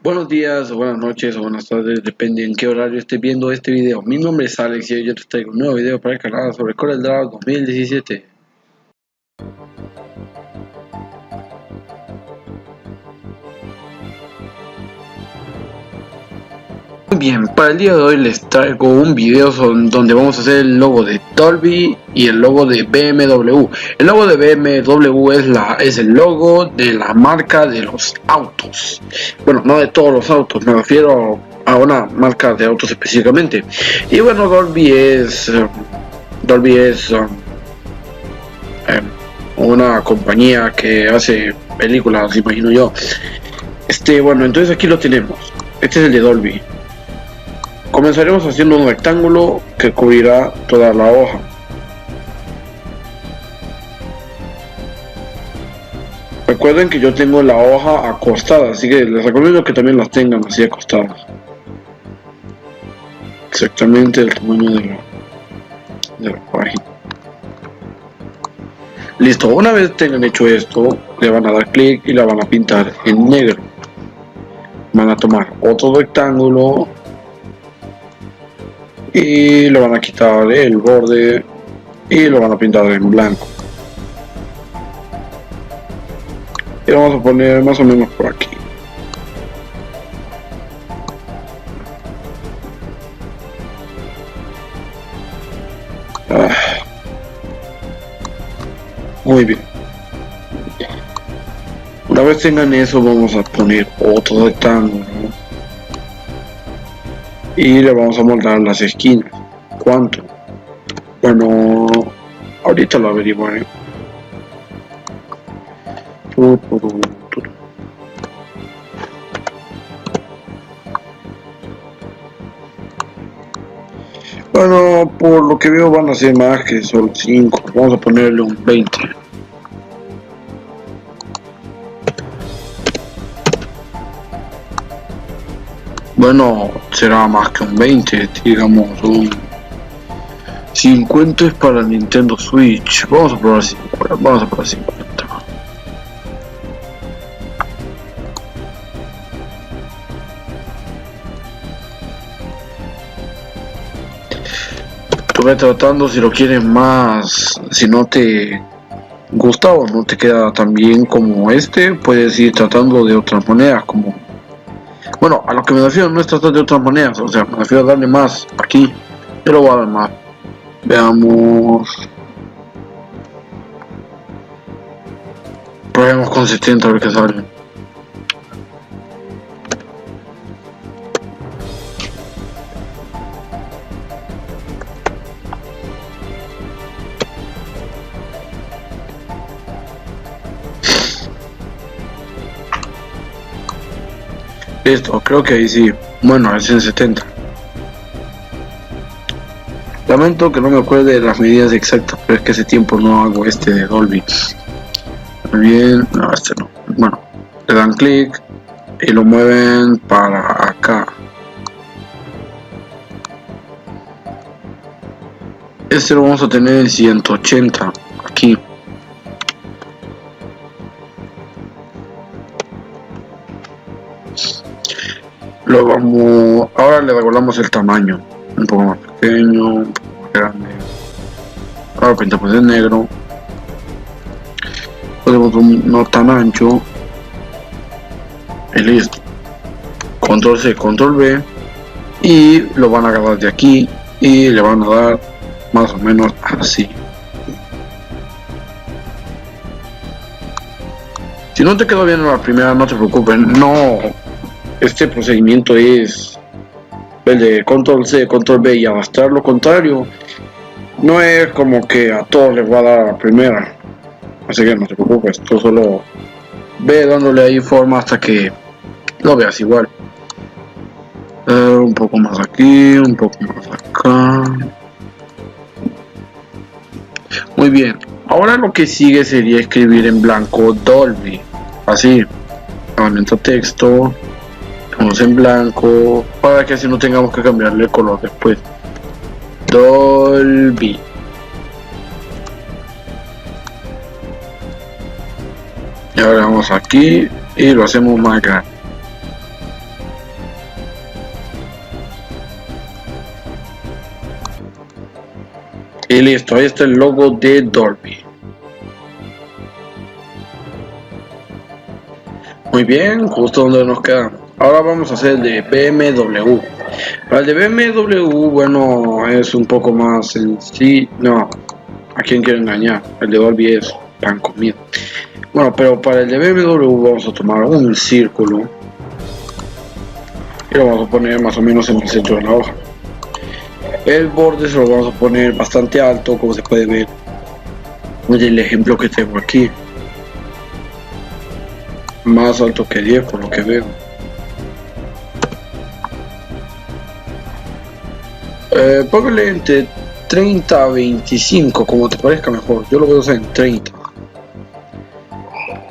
Buenos días, o buenas noches, o buenas tardes, depende en qué horario estés viendo este video. Mi nombre es Alex y hoy yo te traigo un nuevo video para el canal sobre CorelDRAW 2017. Muy bien, para el día de hoy les traigo un video donde vamos a hacer el logo de Dolby y el logo de BMW. El logo de BMW es el logo de la marca de los autos. Bueno, no de todos los autos, me refiero a una marca de autos específicamente. Y bueno, Dolby es una compañía que hace películas, imagino yo. Bueno, entonces aquí lo tenemos. Este es el de Dolby. Comenzaremos haciendo un rectángulo que cubrirá toda la hoja. Recuerden que yo tengo la hoja acostada, así que les recomiendo que también las tengan así acostadas. Exactamente el tamaño de la página. Listo, una vez tengan hecho esto, le van a dar clic y la van a pintar en negro. Van a tomar otro rectángulo y le van a quitar el borde y lo van a pintar en blanco. Y lo vamos a poner más o menos por aquí. Muy bien. Una vez tengan eso, vamos a poner otro rectángulo y le vamos a moldar las esquinas. ¿Cuánto? Bueno, ahorita lo averiguaré. Bueno, por lo que veo van a ser más que solo 5. Vamos a ponerle un 20. Bueno, será más que un 20, digamos un 50 es para Nintendo Switch. Vamos a probar 50. Vamos a probar 50. Tú ve tratando si lo quieres más, si no te gusta o no te queda tan bien como puedes ir tratando de otras maneras, como... Bueno, a lo que me refiero no es tratar de otras maneras, o sea, me refiero a darle más aquí. Yo lo voy a dar más. Veamos. Probemos con 70 a ver qué sale. Listo, creo que ahí sí. Bueno, es en 70. Lamento que no me acuerde de las medidas exactas, pero es que hace tiempo no hago de Dolby. Muy bien, no, no. Bueno, le dan clic y lo mueven para acá. Lo vamos a tener en 180 aquí. Ahora le regulamos el tamaño, un poco más pequeño, un poco más grande. Ahora pintamos de negro. Podemos no tan ancho. Y listo. Control C, Control V. Y lo van a agarrar de aquí y le van a dar más o menos así. Si no te quedó bien en la primera, no te preocupes. No, este procedimiento es el de Control C, Control V y arrastrar lo contrario. No es como que a todos les va a dar a la primera. Así que no te preocupes, tú solo ve dándole ahí forma hasta que lo veas igual. Un poco más aquí, un poco más acá. Muy bien, ahora lo que sigue sería escribir en blanco Dolby. Así, herramienta texto, ponemos en blanco para que así no tengamos que cambiarle el color después. Dolby. Y ahora vamos aquí y lo hacemos más grande. Y listo, ahí está el logo de Dolby. Muy bien, justo donde nos quedamos. Ahora vamos a hacer el de BMW. Para el de BMW, bueno, es un poco más sencillo. No, ¿a quién quiero engañar? El de Dolby es pan comido. Bueno, pero para el de BMW vamos a tomar un círculo y lo vamos a poner más o menos en el centro de la hoja. El borde se lo vamos a poner bastante alto, como se puede ver en el ejemplo que tengo aquí. Más alto que 10 por lo que veo. Póngale entre 30 a 25, como te parezca mejor. Yo lo voy a hacer en 30.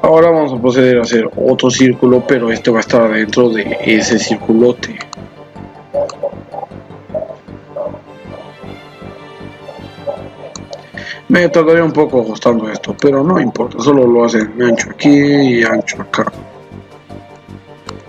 Ahora vamos a proceder a hacer otro círculo, pero este va a estar dentro de ese circulote. Me tardaría un poco ajustando esto, pero no importa, solo lo hacen ancho aquí y ancho acá.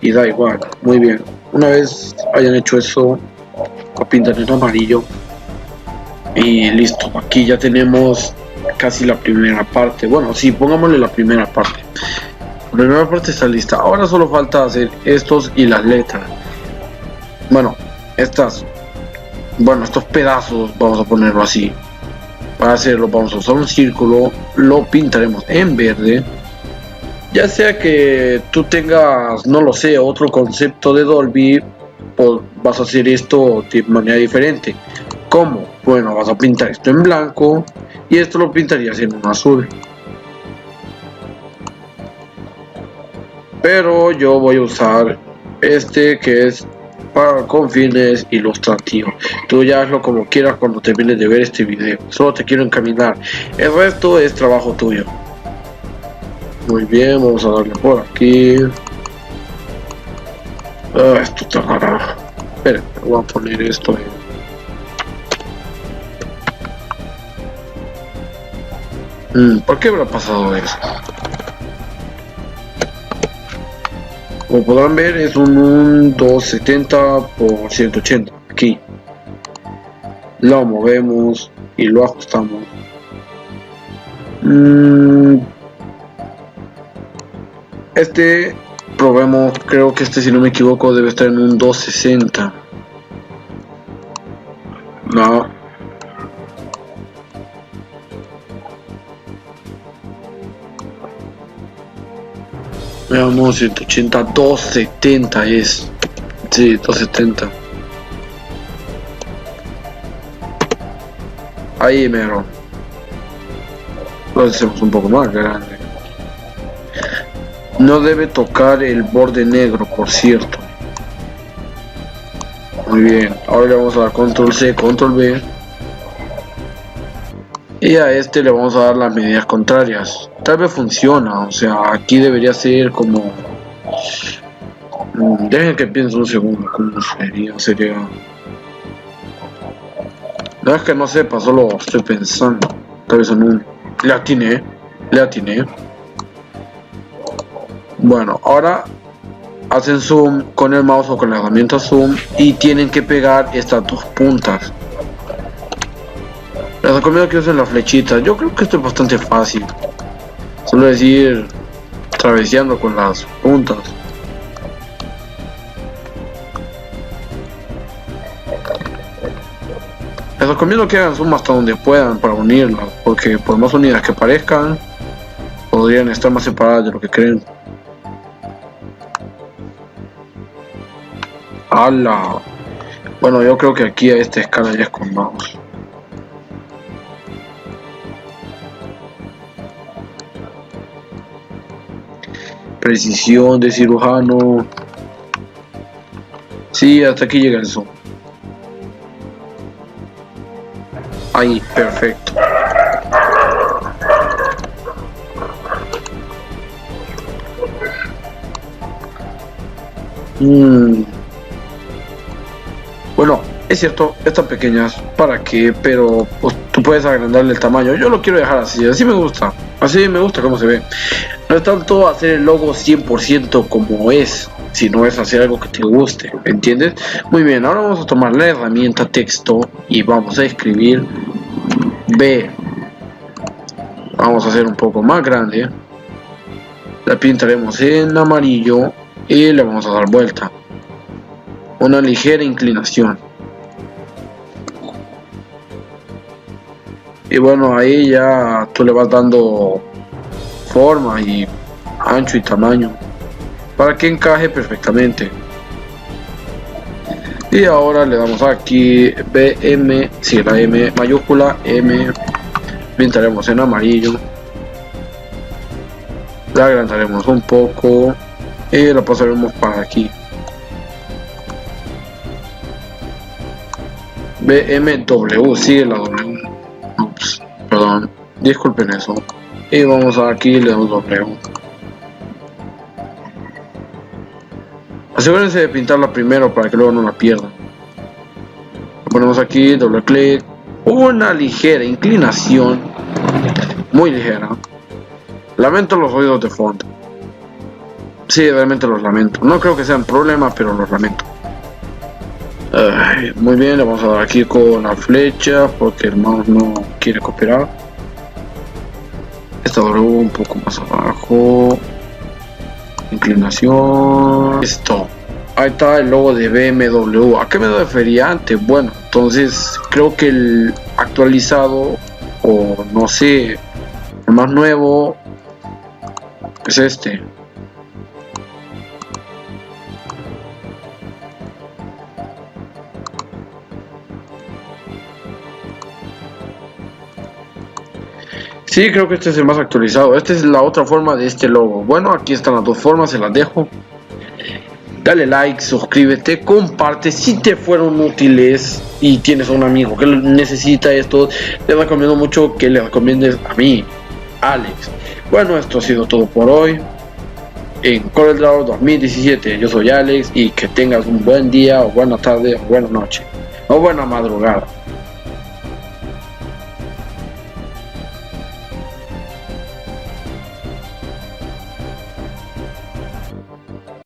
Y da igual, muy bien. Una vez hayan hecho eso, lo pintan en amarillo. Y listo, aquí ya tenemos casi la primera parte. Bueno, sí, pongámosle la primera parte. La primera parte está lista. Ahora solo falta hacer estos y las letras. Bueno, estos pedazos vamos a ponerlo así. Para hacerlo vamos a usar un círculo, lo pintaremos en verde. Ya sea que tú tengas, no lo sé, otro concepto de Dolby, pues vas a hacer esto de manera diferente. ¿Cómo? Bueno, vas a pintar esto en blanco y esto lo pintarías en un azul. Pero yo voy a usar este que es con fines ilustrativos. Tú ya hazlo como quieras cuando termines de ver este video. Solo te quiero encaminar. El resto es trabajo tuyo. Muy bien, vamos a darle por aquí. Esto tardará. Espera, voy a poner esto en... ¿Por qué habrá pasado eso? Como podrán ver, es un 270 por 180 aquí. Lo movemos y lo ajustamos. Este probemos, creo que este, si no me equivoco, debe estar en un 260. No. Veamos, 180, 270 es. Sí, 270. Ahí mero. Lo hacemos un poco más grande. No debe tocar el borde negro, por cierto. Muy bien. Ahora le vamos a dar control C, control V. Y a este le vamos a dar las medidas contrarias. Tal vez funciona, o sea, aquí debería ser como... Dejen que piense un segundo, ¿cómo sería? No es que no sepa, solo estoy pensando. Tal vez en un... Le atiné. Bueno, ahora hacen zoom con el mouse o con la herramienta zoom y tienen que pegar estas dos puntas. Les recomiendo que usen la flechita. Yo creo que esto es bastante fácil. Solo es ir traveseando con las puntas. Les recomiendo que hagan zoom hasta donde puedan para unirlas, porque por más unidas que parezcan, podrían estar más separadas de lo que creen. ¡Hala! Bueno, yo creo que aquí a esta escala ya es con mouse. Precisión de cirujano. Sí, hasta aquí llega el zoom. Ahí, perfecto. Bueno, es cierto, estas pequeñas, ¿para qué? Pero pues, tú puedes agrandarle el tamaño. Yo lo quiero dejar así, así me gusta. Así me gusta cómo se ve. No es tanto hacer el logo 100% como es, sino es hacer algo que te guste, ¿entiendes? Muy bien, ahora vamos a tomar la herramienta texto y vamos a escribir B. Vamos a hacer un poco más grande. La pintaremos en amarillo y le vamos a dar vuelta. Una ligera inclinación. Y bueno, ahí ya tú le vas dando forma y ancho y tamaño para que encaje perfectamente. Y ahora le damos aquí BM, si la M mayúscula, M, pintaremos en amarillo, la agrandaremos un poco y la pasaremos para aquí. BMW, sigue la W, ups, perdón, disculpen eso. Y vamos aquí, le damos W. Asegúrense de pintarla primero para que luego no la pierdan. Ponemos aquí, doble clic, una ligera inclinación, muy ligera. Lamento los ruidos de fondo. Sí, realmente los lamento. No creo que sean problemas, pero los lamento. Muy bien, le vamos a dar aquí con la flecha porque el mouse no quiere cooperar. Esta W un poco más abajo. Inclinación. Listo. Ahí está el logo de BMW. ¿A qué me refería antes? Bueno, entonces creo que el actualizado, o no sé, el más nuevo es este. Sí, creo que este es el más actualizado. Esta es la otra forma de este logo. Bueno, aquí están las dos formas, se las dejo. Dale like, suscríbete, comparte si te fueron útiles y tienes un amigo que necesita esto. Te recomiendo mucho que le recomiendes a mí, Alex. Bueno, esto ha sido todo por hoy en CorelDRAW 2017. Yo soy Alex y que tengas un buen día o buena tarde o buena noche o buena madrugada.